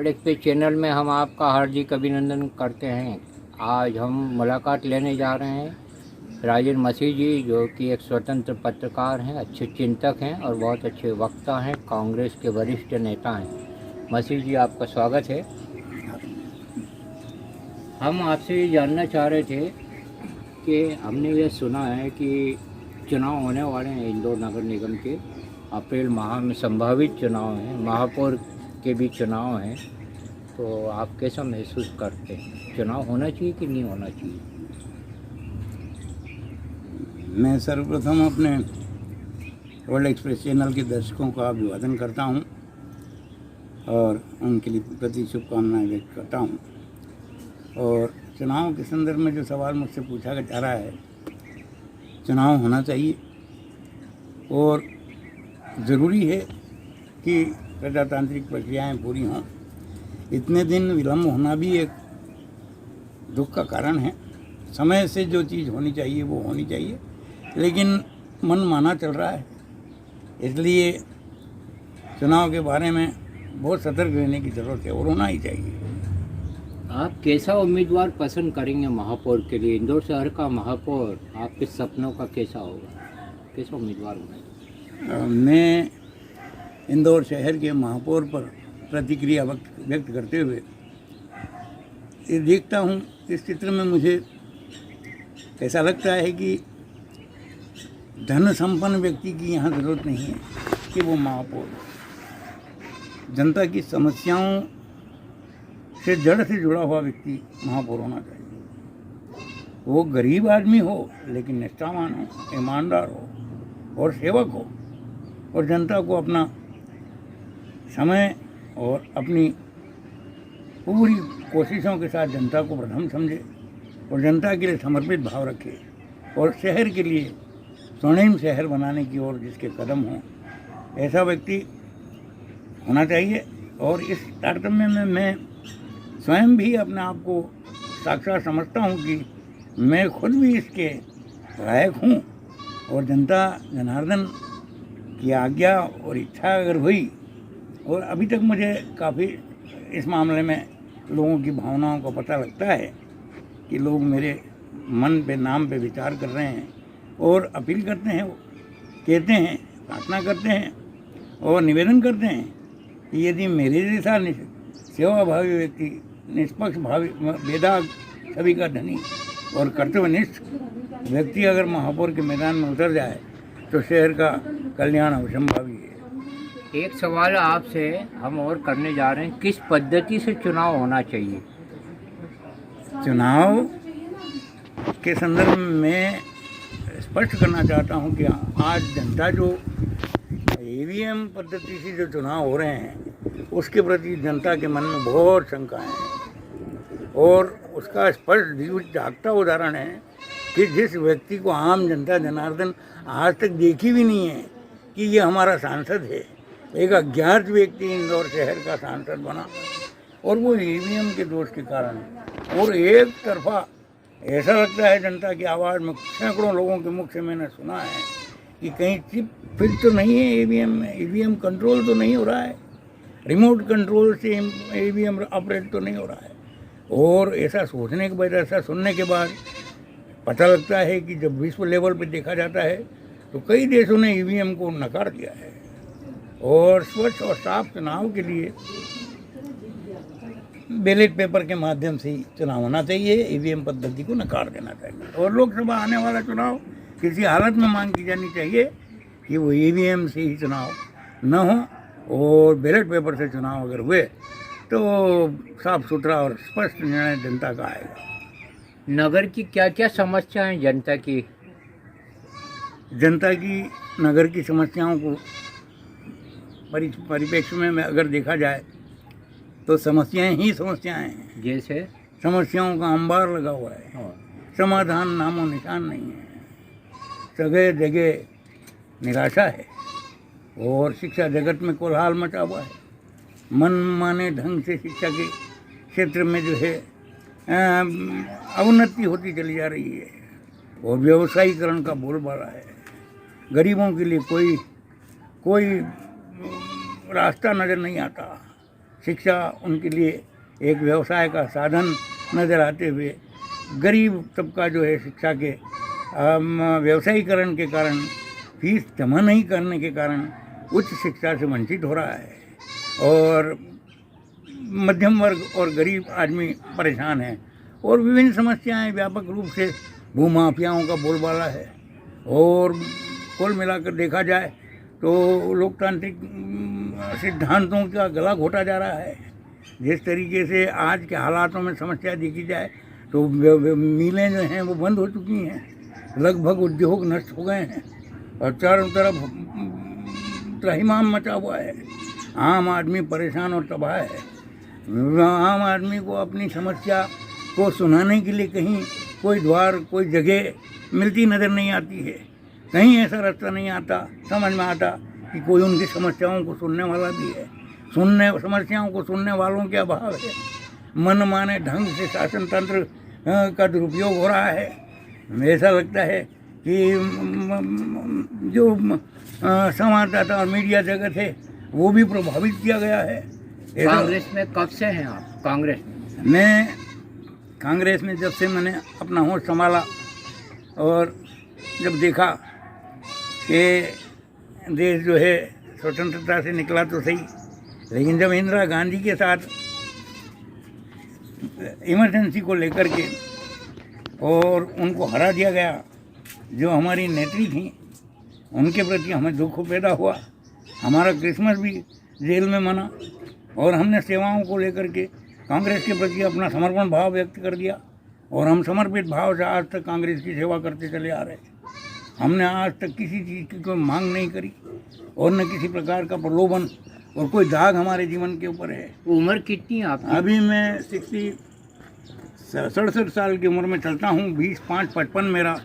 Express channel में हम आपका हार्दिक अभिनंदन करते हैं। आज हम मुलाकात लेने जा रहे हैं राजेंद्र मसीह जी, जो कि एक स्वतंत्र पत्रकार हैं, अच्छे चिंतक हैं और बहुत अच्छे वक्ता हैं, कांग्रेस के वरिष्ठ नेता हैं। मसीह जी, आपका स्वागत है। हम आपसे ये जानना चाह रहे थे कि हमने ये सुना है कि चुनाव होने वाले हैं इंदौर नगर निगम के, अप्रैल माह में संभावित चुनाव हैं, महापौर के भी चुनाव हैं, तो आप कैसा महसूस करते हैं? चुनाव होना चाहिए कि नहीं होना चाहिए? मैं सर्वप्रथम अपने वर्ल्ड एक्सप्रेस चैनल के दर्शकों का अभिवादन करता हूं और उनके लिए प्रति शुभकामनाएं व्यक्त करता हूं। और चुनाव के संदर्भ में जो सवाल मुझसे पूछा जा रहा है, चुनाव होना चाहिए और ज़रूरी है कि प्रजातांत्रिक प्रक्रियाएं पूरी हों। इतने दिन विलम्ब होना भी एक दुख का कारण है। समय से जो चीज़ होनी चाहिए वो होनी चाहिए, लेकिन मन माना चल रहा है, इसलिए चुनाव के बारे में बहुत सतर्क रहने की ज़रूरत है और होना ही चाहिए। आप कैसा उम्मीदवार पसंद करेंगे महापौर के लिए? इंदौर शहर का महापौर आपके सपनों का कैसा होगा? कैसा उम्मीदवार होगा? मैं इंदौर शहर के महापौर पर प्रतिक्रिया व्यक्त करते हुए ये देखता हूँ, इस चित्र में मुझे ऐसा लगता है कि धन संपन्न व्यक्ति की यहाँ ज़रूरत नहीं है कि वो महापौर। जनता की समस्याओं से जड़ से जुड़ा हुआ व्यक्ति महापौर होना चाहिए। वो गरीब आदमी हो लेकिन निष्ठावान हो, ईमानदार हो और सेवक हो, और जनता को अपना समय और अपनी पूरी कोशिशों के साथ जनता को प्रथम समझे और जनता के लिए समर्पित भाव रखे और शहर के लिए स्वर्णिम शहर बनाने की ओर जिसके कदम हों, ऐसा व्यक्ति होना चाहिए। और इस तारतम्य में मैं स्वयं भी अपने आप को साक्षात समझता हूँ कि मैं खुद भी इसके लायक हूँ, और जनता जनार्दन की आज्ञा और इच्छा अगर हुई, और अभी तक मुझे काफ़ी इस मामले में लोगों की भावनाओं का पता लगता है कि लोग मेरे मन पे, नाम पे विचार कर रहे हैं और अपील करते हैं, कहते हैं, प्रार्थना करते हैं और निवेदन करते हैं कि यदि मेरे जैसा सेवाभावी व्यक्ति, निष्पक्ष भावी, बेदाग सभी का धनी और कर्तव्यनिष्ठ व्यक्ति अगर महापौर के मैदान में उतर जाए तो शहर का कल्याण अवश्यंभावी है। एक सवाल आपसे हम और करने जा रहे हैं, किस पद्धति से चुनाव होना चाहिए? चुनाव के संदर्भ में मैं स्पष्ट करना चाहता हूं कि आज जनता जो ईवीएम पद्धति से जो चुनाव हो रहे हैं उसके प्रति जनता के मन में बहुत शंका है, और उसका स्पष्ट जागता उदाहरण है कि जिस व्यक्ति को आम जनता जनार्दन आज तक देखी भी नहीं है कि ये हमारा सांसद है, एक अज्ञात व्यक्ति इंदौर शहर का सांसद बना, और वो ईवीएम के दोष के कारण। और एक तरफा ऐसा लगता है जनता की आवाज़ में, सैकड़ों लोगों के मुख से मैंने सुना है कि कहीं चिप फिट तो नहीं है ईवीएम में, ईवीएम कंट्रोल तो नहीं हो रहा है, रिमोट कंट्रोल से ईवीएम ऑपरेट तो नहीं हो रहा है। और ऐसा सोचने के बाद, ऐसा सुनने के बाद पता लगता है कि जब विश्व लेवल पर देखा जाता है तो कई देशों ने ईवीएम को नकार दिया है, और स्वच्छ और साफ चुनाव के लिए बैलेट पेपर के माध्यम से ही चुनाव होना चाहिए, ईवीएम पद्धति को नकार देना चाहिए। और लोकसभा आने वाला चुनाव किसी हालत में मांग की जानी चाहिए कि वो ईवीएम से ही चुनाव न हो, और बैलेट पेपर से चुनाव अगर हुए तो साफ सुथरा और स्पष्ट निर्णय जनता का आएगा। नगर की क्या क्या समस्याएं हैं जनता की? जनता की नगर की समस्याओं को परिप्रेक्ष्य में अगर देखा जाए तो समस्याएं ही समस्याएं हैं। जैसे समस्याओं का अंबार लगा हुआ है, समाधान नामो निशान नहीं है, जगह जगह निराशा है, और शिक्षा जगत में कोलाहल मचा हुआ है। मन माने ढंग से शिक्षा के क्षेत्र में जो है अवनति होती चली जा रही है, और व्यवसायीकरण का बोलबाला है। गरीबों के लिए कोई रास्ता नज़र नहीं आता, शिक्षा उनके लिए एक व्यवसाय का साधन नज़र आते हुए गरीब तबका जो है शिक्षा के व्यवसायीकरण के कारण, फीस जमा नहीं करने के कारण उच्च शिक्षा से वंचित हो रहा है और मध्यम वर्ग और गरीब आदमी परेशान है और विभिन्न समस्याएं व्यापक रूप से भूमाफियाओं का बोलबाला है। और कुल मिलाकर देखा जाए तो लोकतांत्रिक सिद्धांतों का गला घोटा जा रहा है। जिस तरीके से आज के हालातों में समस्या देखी जाए तो मिलें जो हैं वो बंद हो चुकी हैं, लगभग उद्योग नष्ट हो गए हैं और चारों तरफ त्राहिमाम मचा हुआ है। आम आदमी परेशान और तबाह है। आम आदमी को अपनी समस्या को सुनाने के लिए कहीं कोई द्वार, कोई जगह मिलती नज़र नहीं आती है। कहीं ऐसा रास्ता नहीं आता, समझ में आता कि कोई उनकी समस्याओं को सुनने वाला भी है। समस्याओं को सुनने वालों के अभाव है। मनमाने ढंग से शासन तंत्र का दुरुपयोग हो रहा है। ऐसा लगता है कि जो संवाददाता और मीडिया जगत है वो भी प्रभावित किया गया है। कांग्रेस में कब से हैं आप? कांग्रेस में? मैं कांग्रेस में जब से मैंने अपना होश संभाला और जब देखा कि देश जो है स्वतंत्रता से निकला तो सही, लेकिन जब इंदिरा गांधी के साथ इमरजेंसी को लेकर के और उनको हरा दिया गया, जो हमारी नेत्री थी उनके प्रति हमें दुख पैदा हुआ। हमारा क्रिसमस भी जेल में मना और हमने सेवाओं को लेकर के कांग्रेस के प्रति अपना समर्पण भाव व्यक्त कर दिया और हम समर्पित भाव से आज तक कांग्रेस की सेवा करते चले आ रहे हैं। हमने आज तक किसी चीज़ की कोई मांग नहीं करी और न किसी प्रकार का प्रलोभन और कोई दाग हमारे जीवन के ऊपर है। उम्र कितनी है आपकी? अभी मैं 67 साल की उम्र में चलता हूँ। 20/5/55 मेरा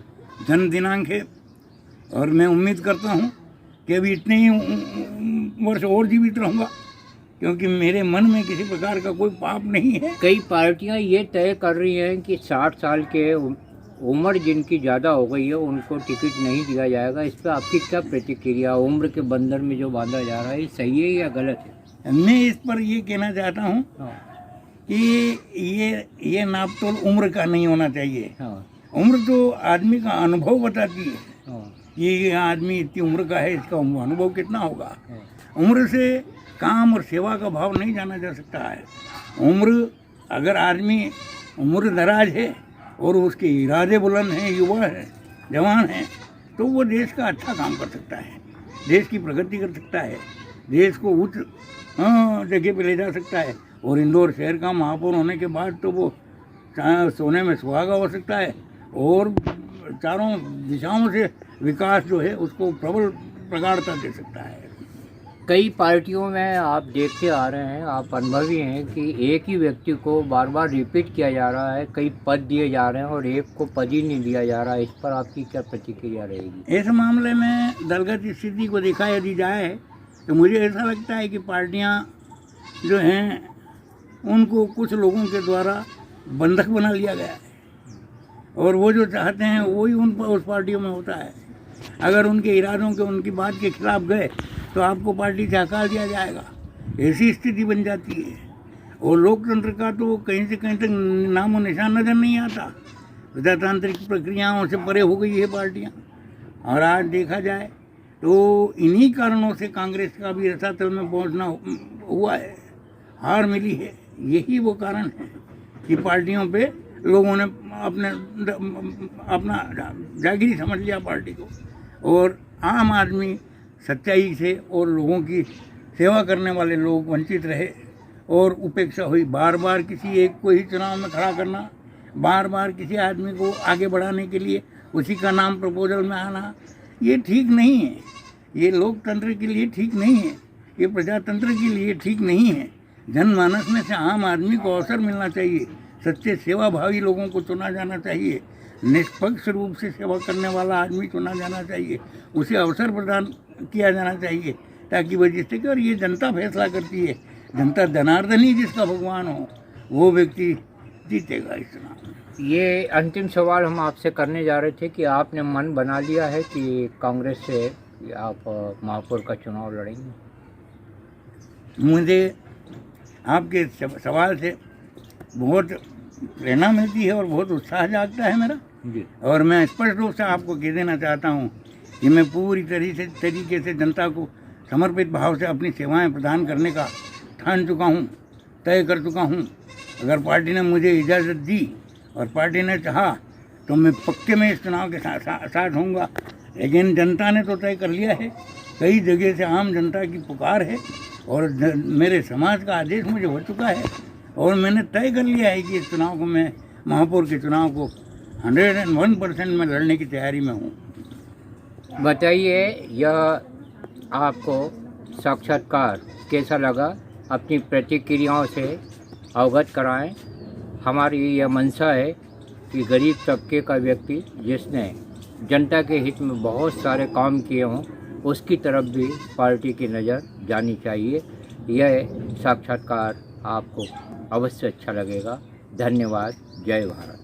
जन्म दिनांक है और मैं उम्मीद करता हूँ कि अभी इतने ही वर्ष और जीवित रहूँगा, क्योंकि मेरे मन में किसी प्रकार का कोई पाप नहीं है। कई पार्टियां ये तय कर रही हैं कि 60 साल के उम्र जिनकी ज़्यादा हो गई है उनको टिकट नहीं दिया जाएगा। इस पर आपकी क्या प्रतिक्रिया? उम्र के बंधन में जो बांधा जा रहा है ये सही है या गलत है? मैं इस पर ये कहना चाहता हूँ कि ये नापतोल उम्र का नहीं होना चाहिए। उम्र तो आदमी का अनुभव बताती है कि ये आदमी इतनी उम्र का है, इसका अनुभव कितना होगा। उम्र से काम और सेवा का भाव नहीं जाना जा सकता है। उम्र, अगर आदमी उम्र दराज है और उसके इरादे बुलंद हैं, युवा है, जवान है, तो वो देश का अच्छा काम कर सकता है, देश की प्रगति कर सकता है, देश को उच्च जगह पे ले जा सकता है। और इंदौर शहर का महापौर होने के बाद तो वो सोने में सुहागा हो सकता है और चारों दिशाओं से विकास जो है उसको प्रबल प्रगाढ़ता दे सकता है। कई पार्टियों में आप देखते आ रहे हैं, आप अनुभवी हैं कि एक ही व्यक्ति को बार बार रिपीट किया जा रहा है, कई पद दिए जा रहे हैं और एक को पद ही नहीं दिया जा रहा है। इस पर आपकी क्या प्रतिक्रिया रहेगी? इस मामले में दलगत स्थिति को देखा यदि जाए तो मुझे ऐसा लगता है कि पार्टियां जो हैं उनको कुछ लोगों के द्वारा बंधक बना लिया गया है और वो जो चाहते हैं वही उस पार्टियों में होता है। अगर उनके इरादों के, उनकी बात के खिलाफ गए तो आपको पार्टी से हटा दिया जाएगा। ऐसी स्थिति बन जाती है और लोकतंत्र का तो कहीं से कहीं तक नामो निशान नज़र नहीं आता। प्रजातांत्रिक प्रक्रियाओं से परे हो गई है पार्टियां। और आज देखा जाए तो इन्हीं कारणों से कांग्रेस का भी रसातल में पहुंचना हुआ है, हार मिली है। यही वो कारण है कि पार्टियों पे लोगों ने अपना जागीरी समझ लिया पार्टी को और आम आदमी सच्चाई से और लोगों की सेवा करने वाले लोग वंचित रहे और उपेक्षा हुई। बार बार किसी एक को ही चुनाव में खड़ा करना, बार बार किसी आदमी को आगे बढ़ाने के लिए उसी का नाम प्रपोजल में आना, ये ठीक नहीं है। ये लोकतंत्र के लिए ठीक नहीं है, ये प्रजातंत्र के लिए ठीक नहीं है। जनमानस में से आम आदमी को अवसर मिलना चाहिए, सच्चे सेवाभावी लोगों को चुना जाना चाहिए, निष्पक्ष रूप से सेवा करने वाला आदमी चुना जाना चाहिए, उसे अवसर प्रदान किया जाना चाहिए ताकि वह जिससे कि, और ये जनता फैसला करती है, जनता जनार्दन ही जिसका भगवान हो वो व्यक्ति जीतेगा इस चुनाव। ये अंतिम सवाल हम आपसे करने जा रहे थे कि आपने मन बना लिया है कि कांग्रेस से आप महापौर का चुनाव लड़ेंगे? मुझे आपके सवाल से बहुत प्रेरणा मिलती है और बहुत उत्साह जागता है मेरा। जी। और मैं स्पष्ट रूप से आपको कह देना चाहता हूँ कि मैं पूरी तरीके से जनता को समर्पित भाव से अपनी सेवाएं प्रदान करने का ठान चुका हूँ, तय कर चुका हूँ। अगर पार्टी ने मुझे इजाज़त दी और पार्टी ने चाहा तो मैं पक्के में इस चुनाव के साथ होऊंगा। लेकिन जनता ने तो तय कर लिया है, कई जगह से आम जनता की पुकार है और मेरे समाज का आदेश मुझे हो चुका है और मैंने तय कर लिया है कि इस चुनाव को मैं महापौर के चुनाव को 101% में लड़ने की तैयारी में हूँ। बताइए, यह आपको साक्षात्कार कैसा लगा? अपनी प्रतिक्रियाओं से अवगत कराएं। हमारी यह मंशा है कि गरीब तबके का व्यक्ति जिसने जनता के हित में बहुत सारे काम किए हों, उसकी तरफ भी पार्टी की नज़र जानी चाहिए। यह साक्षात्कार आपको अवश्य अच्छा लगेगा। धन्यवाद। जय भारत।